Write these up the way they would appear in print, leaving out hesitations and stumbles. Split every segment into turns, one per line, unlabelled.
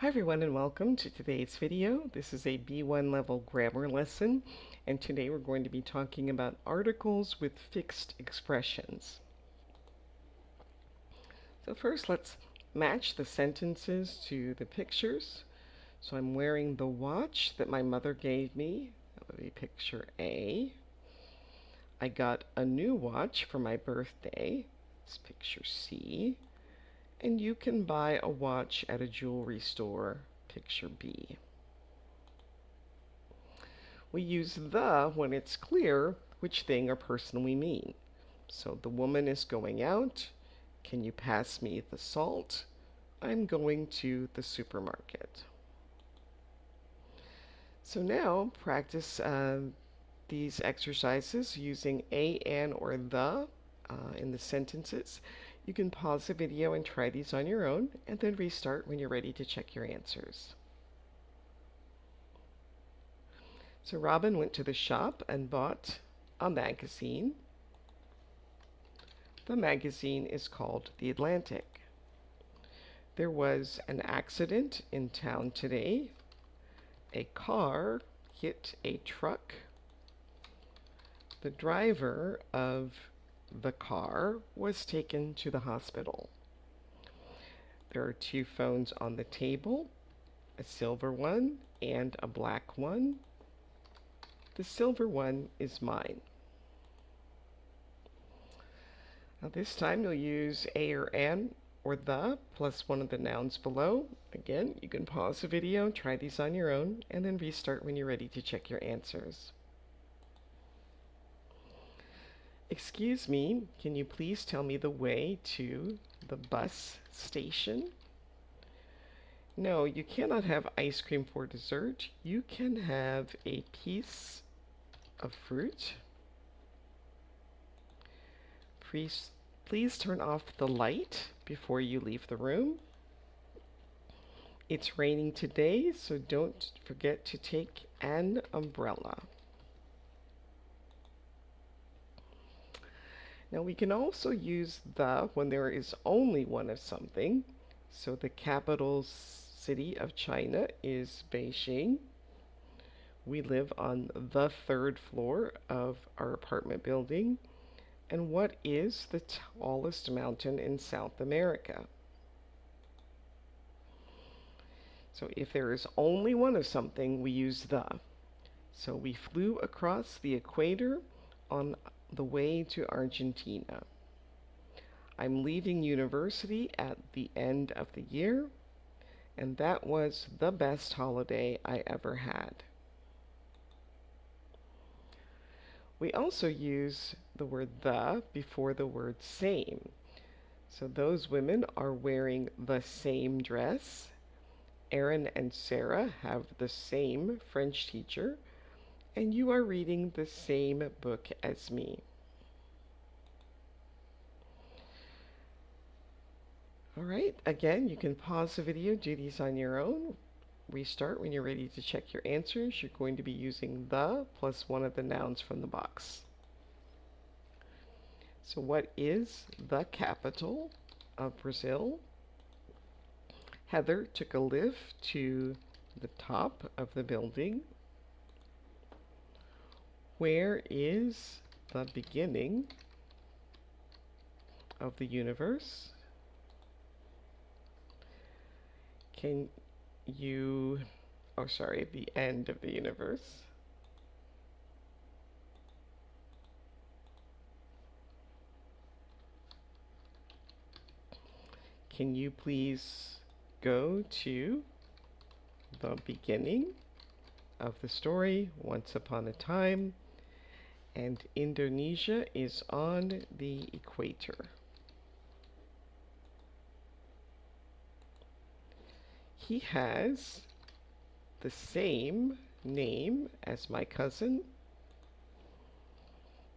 Hi everyone and welcome to today's video. This is a B1 level grammar lesson, and today we're going to be talking about articles with fixed expressions. So first let's match the sentences to the pictures. So I'm wearing the watch that my mother gave me. That would be picture A. I got a new watch for my birthday. It's picture C. And you can buy a watch at a jewelry store, picture B. We use the when it's clear which thing or person we mean. So the woman is going out. Can you pass me the salt? I'm going to the supermarket. So now practice these exercises using a, an, or the in the sentences. You can pause the video and try these on your own, and then restart when you're ready to check your answers. So Robin went to the shop and bought a magazine. The magazine is called The Atlantic. There was an accident in town today. A car hit a truck. The driver of the car was taken to the hospital. There are two phones on the table, a silver one and a black one. The silver one is mine. Now this time you'll use a or an or the plus one of the nouns below. Again, you can pause the video, try these on your own, and then restart when you're ready to check your answers. Excuse me, can you please tell me the way to the bus station? No, you cannot have ice cream for dessert. You can have a piece of fruit. Please turn off the light before you leave the room. It's raining today, so don't forget to take an umbrella. Now we can also use the when there is only one of something. So the capital city of China is Beijing. We live on the third floor of our apartment building. And what is the tallest mountain in South America? So if there is only one of something, we use the. So we flew across the equator on the way to Argentina. I'm leaving university at the end of the year, and that was the best holiday I ever had. We also use the word the before the word same. So those women are wearing the same dress. Aaron and Sarah have the same French teacher, and you are reading the same book as me. All right, again, you can pause the video, do these on your own. Restart when you're ready to check your answers. You're going to be using the plus one of the nouns from the box. So what is the capital of Brazil? Heather took a lift to the top of the building. Where is the beginning of the universe? Can you, the end of the universe. Can you please go to the beginning of the story, Once Upon a Time, and Indonesia is on the equator. He has the same name as my cousin.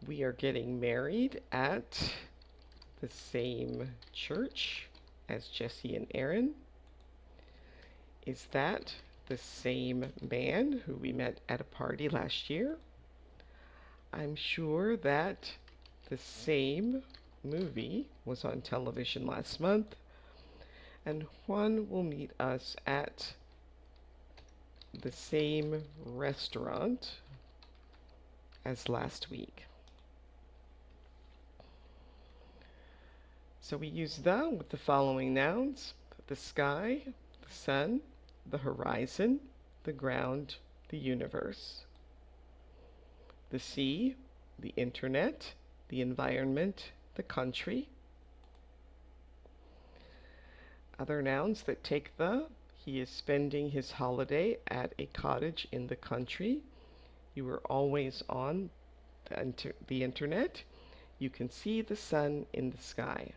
We are getting married at the same church as Jesse and Aaron. Is that the same man who we met at a party last year? I'm sure that the same movie was on television last month. And Juan will meet us at the same restaurant as last week. So we use the with the following nouns: the sky, the sun, the horizon, the ground, the universe. The sea, the internet, the environment, the country. Other nouns that take the: he is spending his holiday at a cottage in the country. You are always on the internet. You can see the sun in the sky.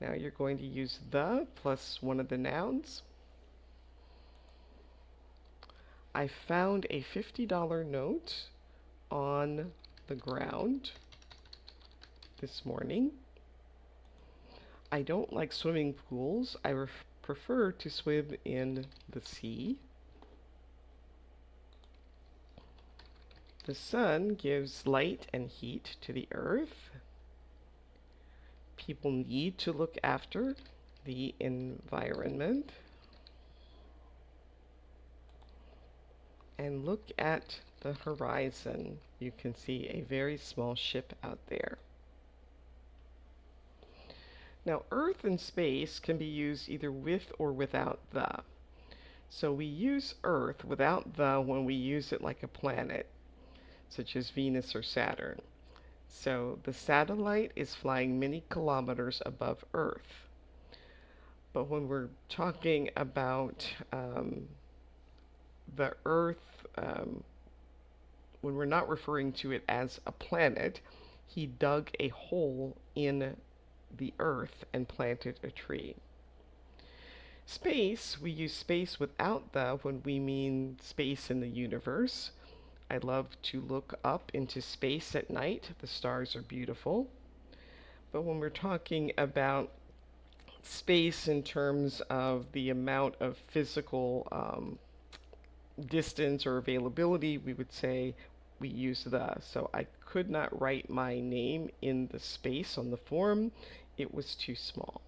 Now you're going to use the plus one of the nouns. I found a $50 note on the ground this morning. I don't like swimming pools. I prefer to swim in the sea. The sun gives light and heat to the earth. People need to look after the environment. And look at the horizon. You can see a very small ship out there. Now, Earth and space can be used either with or without the. So we use Earth without the when we use it like a planet, such as Venus or Saturn. So the satellite is flying many kilometers above Earth. But when we're talking about the Earth, when we're not referring to it as a planet, he dug a hole in the earth and planted a tree. Space, we use space without the when we mean space in the universe. I love to look up into space at night. The stars are beautiful. But when we're talking about space in terms of the amount of physical distance or availability, we would say we use the. So I could not write my name in the space on the form. It was too small.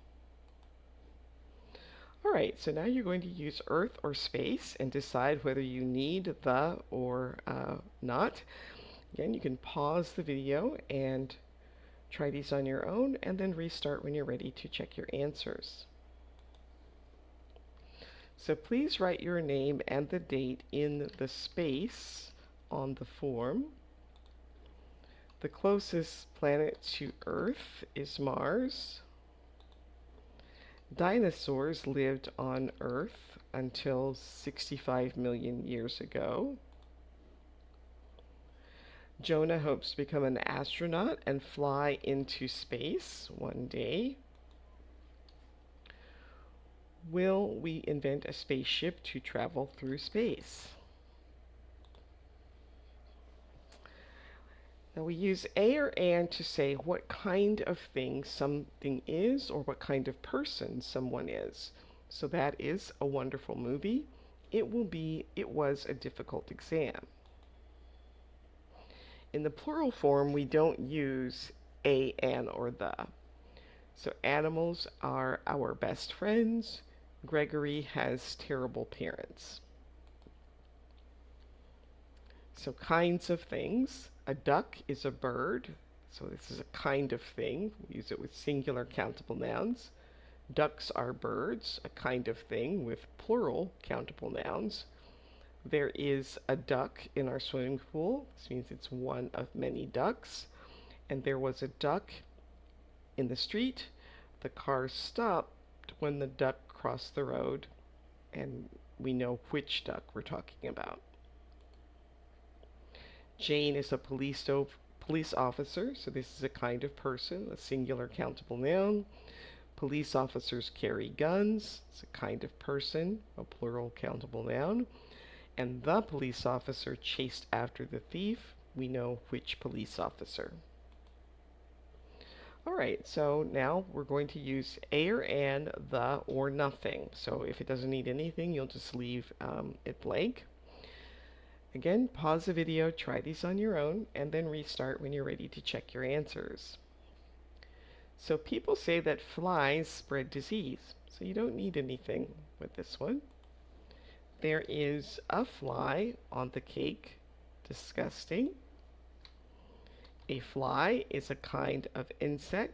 All right, so now you're going to use Earth or space and decide whether you need the or not. Again, you can pause the video and try these on your own and then restart when you're ready to check your answers. So please write your name and the date in the space on the form. The closest planet to Earth is Mars. Dinosaurs lived on Earth until 65 million years ago. Jonah hopes to become an astronaut and fly into space one day. Will we invent a spaceship to travel through space? Now we use a or and to say what kind of thing something is or what kind of person someone is. So that is a wonderful movie. It was a difficult exam. In the plural form, we don't use a, an, or the. So animals are our best friends. Gregory has terrible parents. So kinds of things. A duck is a bird. So this is a kind of thing. We use it with singular countable nouns. Ducks are birds, a kind of thing with plural countable nouns. There is a duck in our swimming pool. This means it's one of many ducks. And there was a duck in the street. The car stopped when the duck crossed the road, and we know which duck we're talking about. Jane is a police officer, so this is a kind of person, a singular countable noun. Police officers carry guns. It's a kind of person, a plural countable noun. And the police officer chased after the thief. We know which police officer. All right, so now we're going to use a or an, the, or nothing. So if it doesn't need anything, you'll just leave it blank. Again, pause the video, try these on your own, and then restart when you're ready to check your answers. So people say that flies spread disease. So you don't need anything with this one. There is a fly on the cake. Disgusting. A fly is a kind of insect.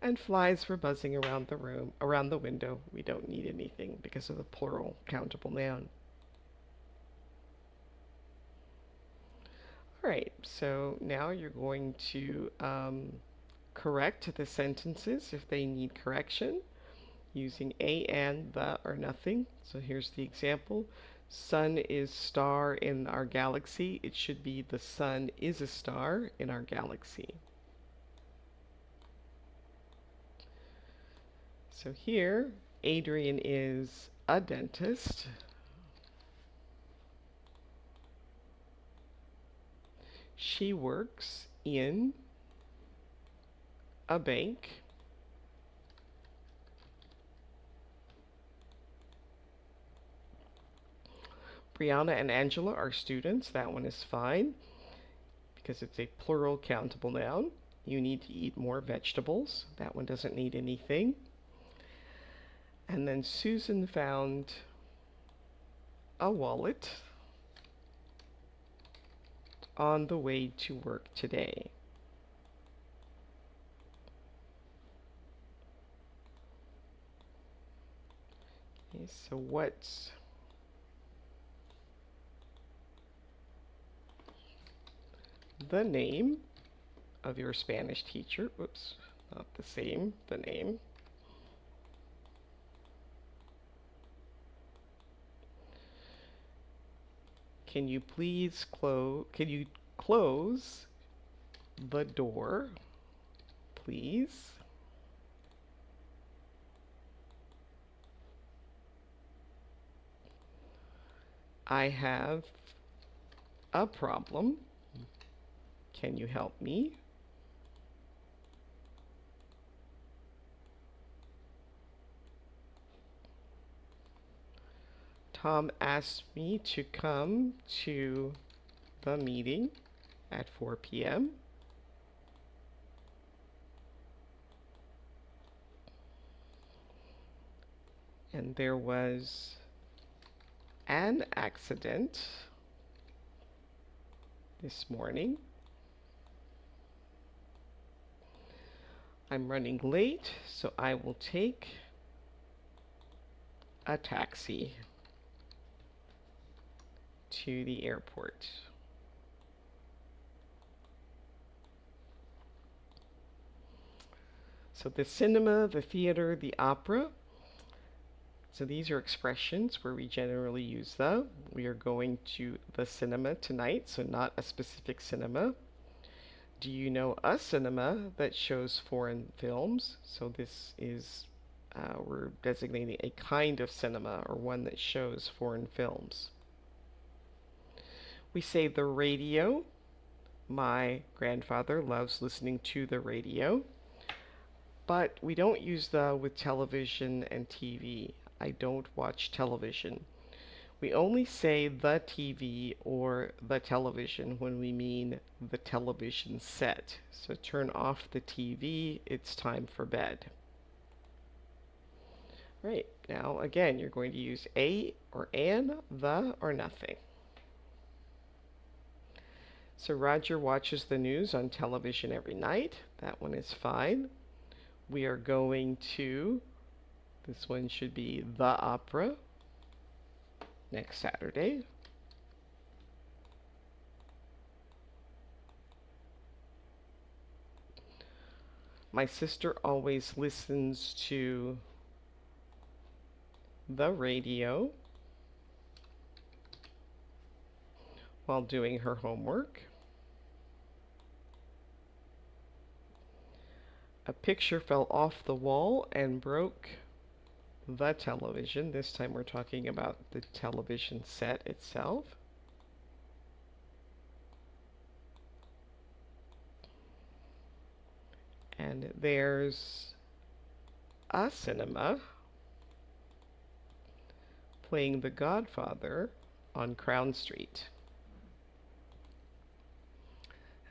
And flies were buzzing around the room, around the window. We don't need anything because of the plural countable noun. All right, so now you're going to correct the sentences if they need correction using a, and, the, or nothing. So here's the example. Sun is star in our galaxy. It should be the sun is a star in our galaxy. So here, Adrian is a dentist. She works in a bank. Brianna and Angela are students. That one is fine because it's a plural countable noun. You need to eat more vegetables. That one doesn't need anything. And then Susan found a wallet on the way to work today. Okay, so what's the name of your Spanish teacher? Whoops, not the same, the name. Can you please close the door, please? I have a problem. Can you help me? Tom asked me to come to the meeting at 4 p.m. And there was an accident this morning. I'm running late, so I will take a taxi to the airport. So the cinema, the theater, the opera. So these are expressions where we generally use them. We are going to the cinema tonight, so not a specific cinema. Do you know a cinema that shows foreign films? So this is, we're designating a kind of cinema or one that shows foreign films. We say the radio. My grandfather loves listening to the radio. But we don't use the with television and TV. I don't watch television. We only say the TV or the television when we mean the television set. So turn off the TV, it's time for bed. Right, now again, you're going to use a or an, the, or nothing. So Roger watches the news on television every night. That one is fine. We are going to, this one should be the opera next Saturday. My sister always listens to the radio while doing her homework. A picture fell off the wall and broke the television. This time we're talking about the television set itself. And there's a cinema playing The Godfather on Crown Street.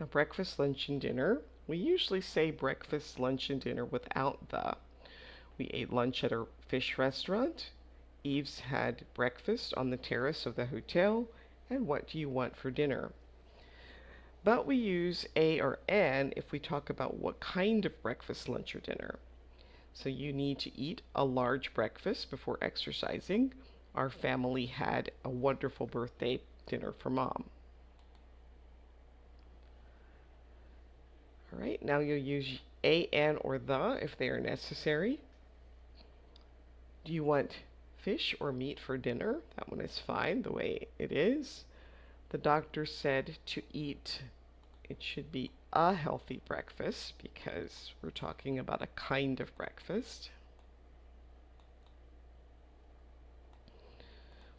Now, breakfast, lunch, and dinner. We usually say breakfast, lunch, and dinner without the. We ate lunch at a fish restaurant. Eve's had breakfast on the terrace of the hotel. And what do you want for dinner? But we use a or an if we talk about what kind of breakfast, lunch, or dinner. So you need to eat a large breakfast before exercising. Our family had a wonderful birthday dinner for mom. All right, now you'll use a, an, or the if they are necessary. Do you want fish or meat for dinner? That one is fine the way it is. The doctor said to eat, it should be a healthy breakfast because we're talking about a kind of breakfast.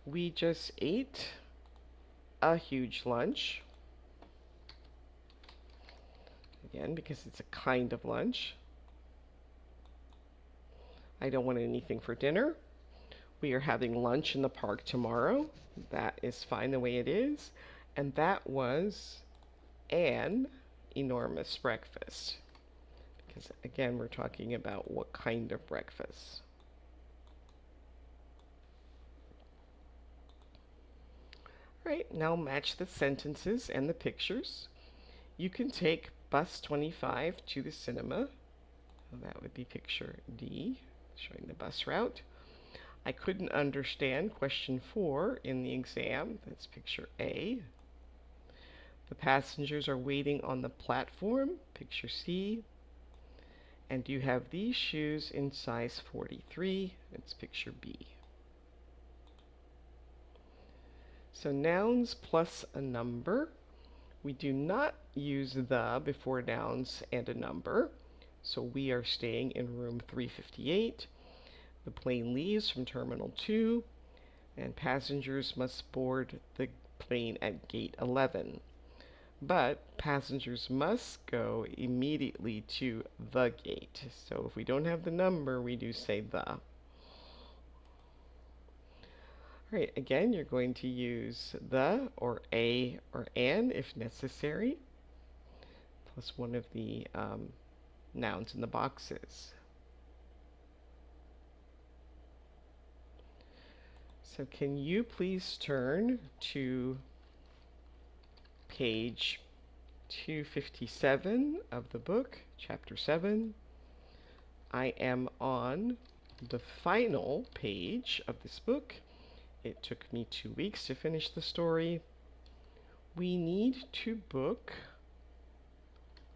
We just ate a huge lunch. Again, because it's a kind of lunch. I don't want anything for dinner. We are having lunch in the park tomorrow. That is fine the way it is. And that was an enormous breakfast. Because again, we're talking about what kind of breakfast. All right, now match the sentences and the pictures. You can take bus 25 to the cinema. That would be picture D, showing the bus route. I couldn't understand question 4 in the exam. That's picture A. The passengers are waiting on the platform, picture C. And you have these shoes in size 43. It's picture B. So nouns plus a number. We do not use the before nouns and a number. So we are staying in room 358. The plane leaves from Terminal 2, and passengers must board the plane at gate 11. But passengers must go immediately to the gate. So if we don't have the number, we do say the. All right, again, you're going to use the or a or an if necessary, plus one of the nouns in the boxes. So can you please turn to page 257 of the book, chapter 7. I am on the final page of this book. It took me 2 weeks to finish the story. We need to book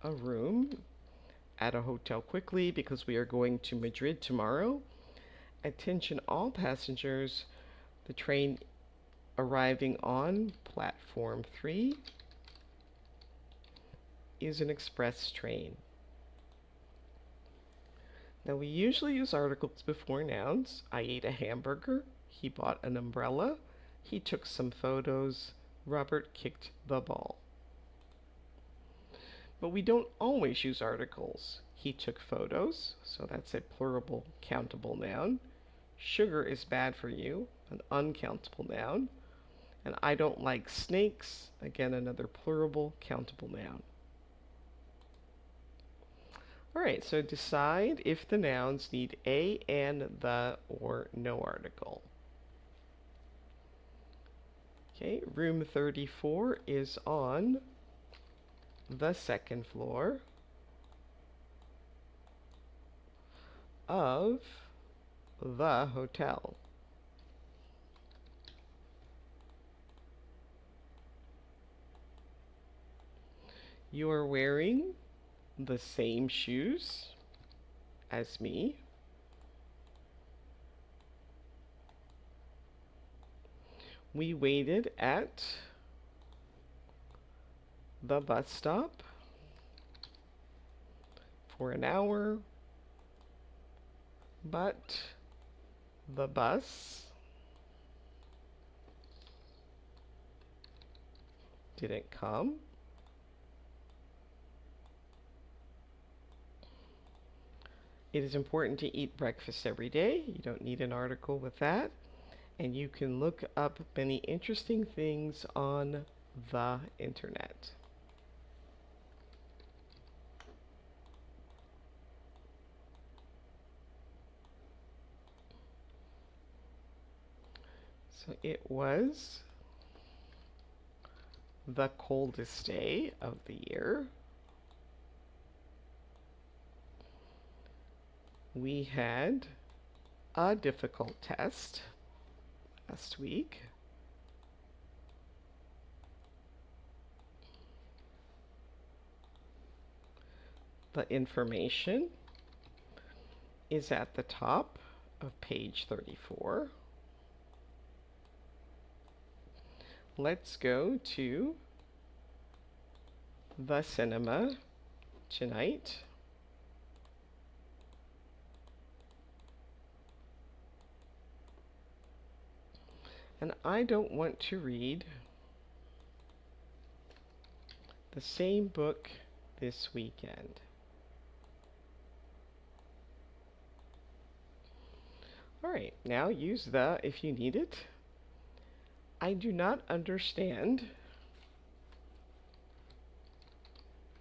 a room at a hotel quickly because we are going to Madrid tomorrow. Attention all passengers, the train arriving on platform 3 is an express train. Now we usually use articles before nouns. I ate a hamburger. He bought an umbrella. He took some photos. Robert kicked the ball. But we don't always use articles. He took photos, so that's a plural countable noun. Sugar is bad for you, an uncountable noun. And I don't like snakes, again another plural countable noun. All right, so decide if the nouns need a, an, the, or no article. Okay, room 34 is on the second floor of the hotel. You are wearing the same shoes as me. We waited at the bus stop for an hour, but the bus didn't come. It is important to eat breakfast every day. You don't need an article with that. And you can look up many interesting things on the internet. So it was the coldest day of the year. We had a difficult test last week. The information is at the top of page 34. Let's go to the cinema tonight. And I don't want to read the same book this weekend. All right, now use the if you need it. I do not understand.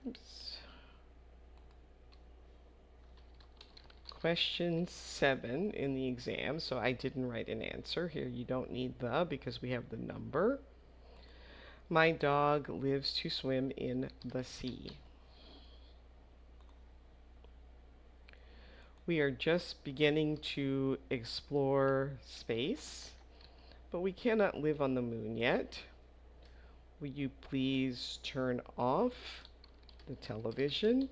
Oops. Question 7 in the exam, so I didn't write an answer. Here you don't need the because we have the number. My dog lives to swim in the sea. We are just beginning to explore space, but we cannot live on the moon yet. Will you please turn off the television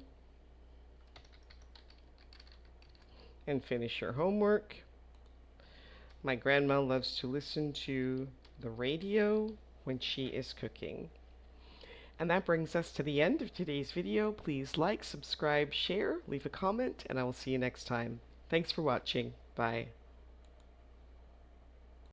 and finish your homework? My grandma loves to listen to the radio when she is cooking. And that brings us to the end of today's video. Please like, subscribe, share, leave a comment, and I will see you next time. Thanks for watching. Bye.